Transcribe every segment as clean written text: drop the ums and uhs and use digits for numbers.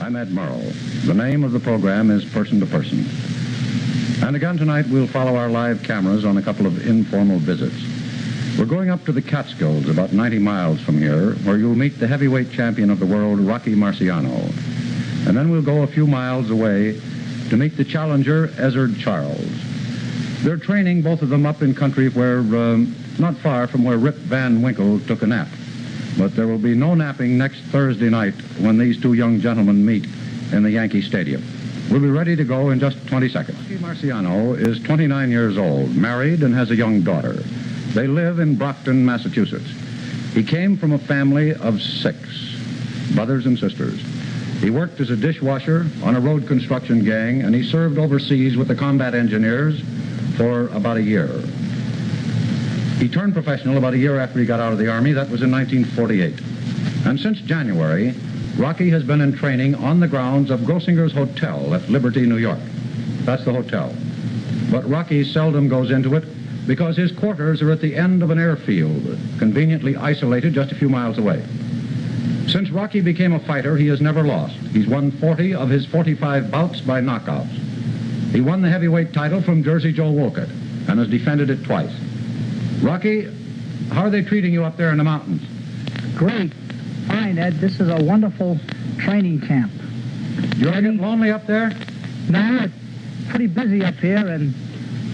I'm Ed Murrow. The name of the program is Person to Person. And again tonight we'll follow our live cameras on a couple of informal visits. We're going up to the Catskills, about 90 miles from here, where you'll meet the heavyweight champion of the world, Rocky Marciano. And then we'll go a few miles away to meet the challenger, Ezzard Charles. They're training, both of them, up in country where, not far from where Rip Van Winkle took a nap. But there will be no napping next Thursday night when these two young gentlemen meet in the Yankee Stadium. We'll be ready to go in just 20 seconds. Rocky Marciano is 29 years old, married, and has a young daughter. They live in Brockton, Massachusetts. He came from a family of 6 brothers and sisters. He worked as a dishwasher on a road construction gang, and he served overseas with the combat engineers for about a year. He turned professional about a year after he got out of the Army. That was in 1948. And since January, Rocky has been in training on the grounds of Grossinger's Hotel at Liberty, New York. That's the hotel. But Rocky seldom goes into it because his quarters are at the end of an airfield, conveniently isolated just a few miles away. Since Rocky became a fighter, he has never lost. He's won 40 of his 45 bouts by knockouts. He won the heavyweight title from Jersey Joe Walcott and has defended it twice. Rocky, how are they treating you up there in the mountains? Great. Fine, Ed. This is a wonderful training camp. You ever get lonely up there? No, it's pretty busy up here, and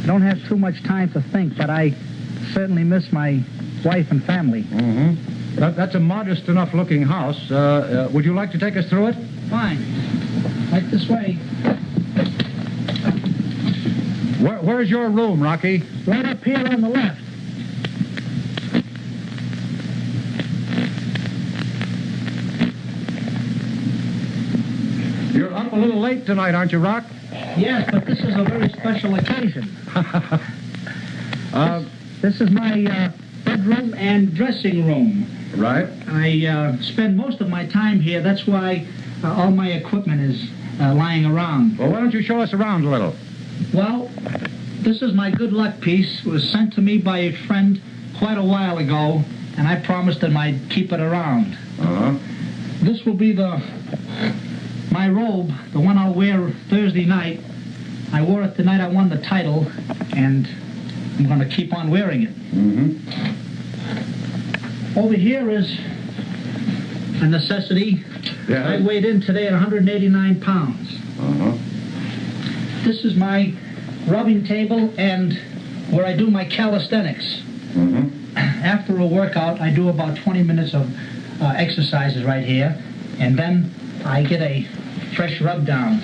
I don't have too much time to think, but I certainly miss my wife and family. Mm-hmm. That's a modest enough looking house. Would you like to take us through it? Fine. Right this way. Where's your room, Rocky? Right up here on the left. You're up a little late tonight, aren't you, Rock? Yes, but this is a very special occasion. This is my bedroom and dressing room. Right. I spend most of my time here. That's why all my equipment is lying around. Well, why don't you show us around a little? Well, this is my good luck piece. It was sent to me by a friend quite a while ago, and I promised him I'd keep it around. Uh-huh. This will be my robe, the one I'll wear Thursday night. I wore it the night I won the title, and I'm going to keep on wearing it. Mm-hmm. Over here is a necessity. Yeah. I weighed in today at 189 pounds. Uh-huh. This is my rubbing table and where I do my calisthenics. Mm-hmm. After a workout, I do about 20 minutes of exercises right here, and then I get a fresh rub down.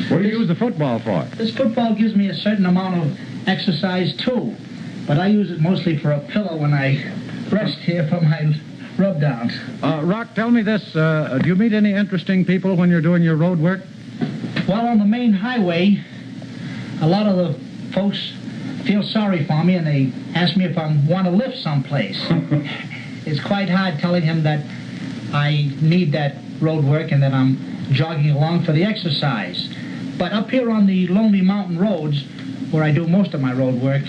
What do you use the football for? This football gives me a certain amount of exercise too, but I use it mostly for a pillow when I rest here for my rub downs. Rock, tell me this, do you meet any interesting people when you're doing your road work? Well, on the main highway, a lot of the folks feel sorry for me and they ask me if I want to lift someplace. It's quite hard telling him that I need that road work and that I'm jogging along for the exercise. But up here on the lonely mountain roads, where I do most of my road work,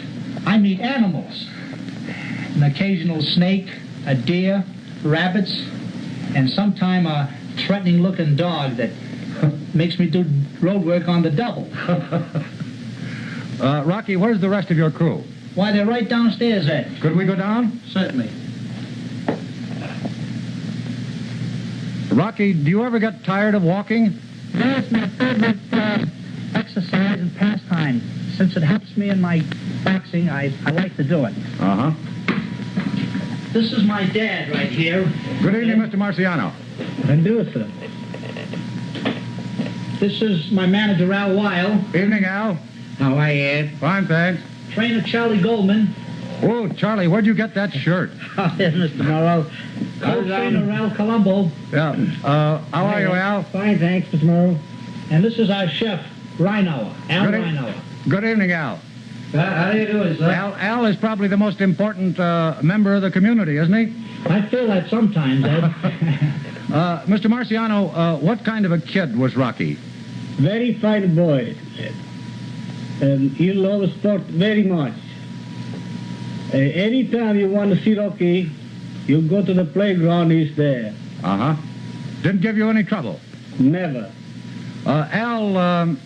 I meet animals. An occasional snake, a deer, rabbits, and sometime a threatening-looking dog that makes me do road work on the double. Rocky, where's the rest of your crew? Why, they're right downstairs, Ed. Could we go down? Certainly. Rocky, do you ever get tired of walking? No, it's my favorite exercise and pastime. Since it helps me in my boxing, I like to do it. Uh-huh. This is my dad right here. Good evening, Mr. Marciano. And do it for them. This is my manager, Al Weil. Evening, Al. How are you, Ed? Fine, thanks. Trainer Charlie Goldman. Oh, Charlie, where'd you get that shirt? Oh, yes, Mr. Morrow. Co-trainer Al Colombo. Yeah. How are you, Al? Fine, thanks, Mr. Morrow. And this is our chef, Rhino, Al Rhino. Good evening, Al. How do you do, sir? Al is probably the most important member of the community, isn't he? I feel that sometimes, Ed. Mr. Marciano, what kind of a kid was Rocky? Very fine boy. And he loves sport very much. Anytime you want to see Rocky, you go to the playground, he's there. Uh-huh. Didn't give you any trouble? Never. Al,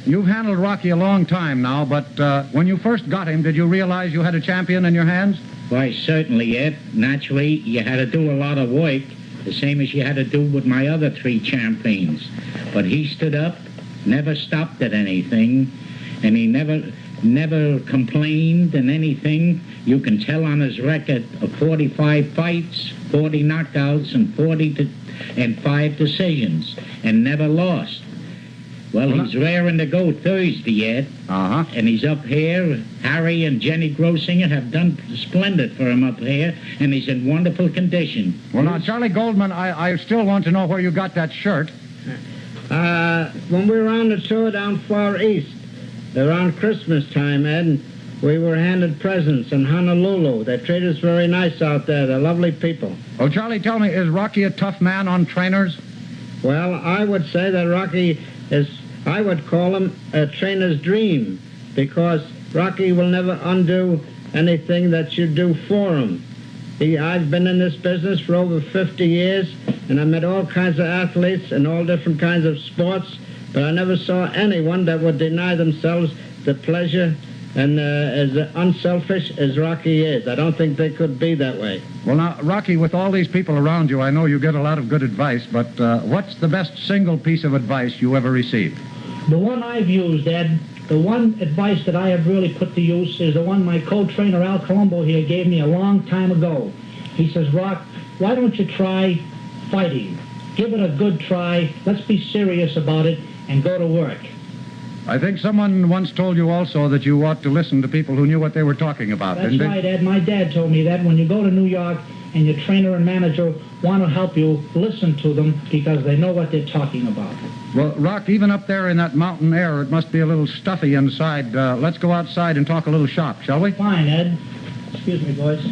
you've handled Rocky a long time now, but when you first got him, did you realize you had a champion in your hands? Why, certainly, Ed. Naturally, you had to do a lot of work, the same as you had to do with my other 3 champions. But he stood up, never stopped at anything, and he never complained in anything. You can tell on his record of 45 fights, 40 knockouts, and 5 decisions, and never lost. Well, he's raring to go Thursday, Ed. Uh-huh. And he's up here. Harry and Jenny Grosinger have done splendid for him up here, and he's in wonderful condition. Well, now, Charlie Goldman, I still want to know where you got that shirt. When we were on the tour down far east, around Christmas time, Ed, we were handed presents in Honolulu. They treated us very nice out there. They're lovely people. Oh, Charlie, tell me, is Rocky a tough man on trainers? Well, I would say that Rocky is, I would call him a trainer's dream, because Rocky will never undo anything that you do for him. I've been in this business for over 50 years, and I met all kinds of athletes in all different kinds of sports, but I never saw anyone that would deny themselves the pleasure and as unselfish as Rocky is. I don't think they could be that way. Well, now, Rocky, with all these people around you, I know you get a lot of good advice, but what's the best single piece of advice you ever received? The one I've used, Ed, the one advice that I have really put to use is the one my co-trainer Al Colombo here gave me a long time ago. He says, Rock, why don't you try fighting? Give it a good try. Let's be serious about it and go to work. I think someone once told you also that you ought to listen to people who knew what they were talking about, That's didn't right, Ed. My dad told me that when you go to New York and your trainer and manager want to help you, listen to them because they know what they're talking about. Well, Rock, even up there in that mountain air, it must be a little stuffy inside. Let's go outside and talk a little shop, shall we? Fine, Ed. Excuse me, boys.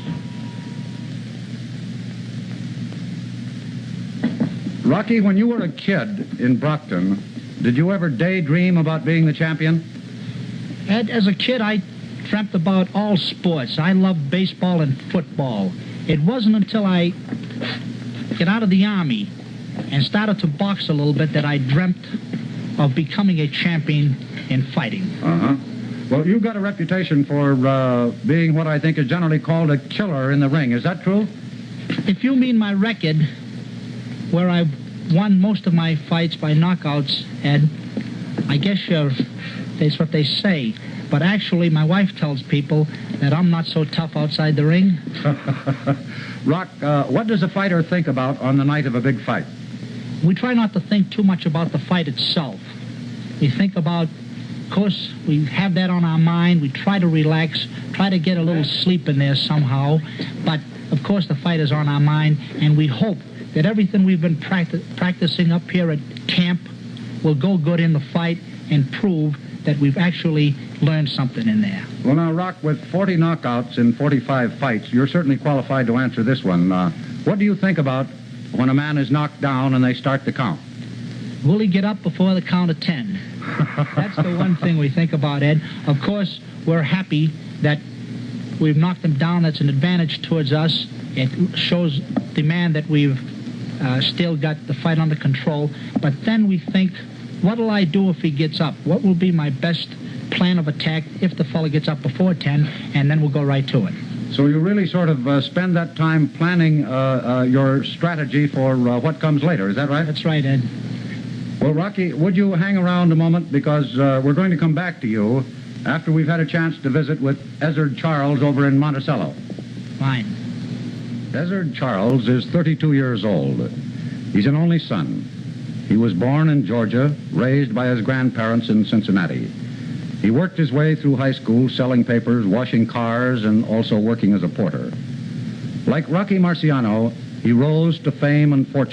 Rocky, when you were a kid in Brockton, did you ever daydream about being the champion? Ed, as a kid, I dreamt about all sports. I loved baseball and football. It wasn't until I got out of the Army and started to box a little bit that I dreamt of becoming a champion in fighting. Uh-huh. Well, you've got a reputation for being what I think is generally called a killer in the ring. Is that true? If you mean my record, where I've won most of my fights by knockouts, Ed, I guess that's what they say. But actually, my wife tells people that I'm not so tough outside the ring. Rock, what does a fighter think about on the night of a big fight? We try not to think too much about the fight itself. We think about, of course, we have that on our mind. We try to relax, try to get a little sleep in there somehow. But, of course, the fight is on our mind, and we hope that everything we've been practicing up here at camp will go good in the fight and prove that we've actually learned something in there. Well, now, Rock, with 40 knockouts in 45 fights, you're certainly qualified to answer this one. What do you think about when a man is knocked down and they start the count? Will he get up before the count of 10? That's the one thing we think about, Ed. Of course, we're happy that we've knocked him down. That's an advantage towards us. It shows the man that we've still got the fight under control. But then we think, what'll I do if he gets up? What will be my best plan of attack if the fellow gets up before 10? And then we'll go right to it. So you really sort of spend that time planning your strategy for what comes later. Is that right? That's right, Ed. Well, Rocky, would you hang around a moment? Because we're going to come back to you after we've had a chance to visit with Ezzard Charles over in Monticello. Fine. Ezzard Charles is 32 years old. He's an only son. He was born in Georgia, raised by his grandparents in Cincinnati. He worked his way through high school selling papers, washing cars, and also working as a porter. Like Rocky Marciano, he rose to fame and fortune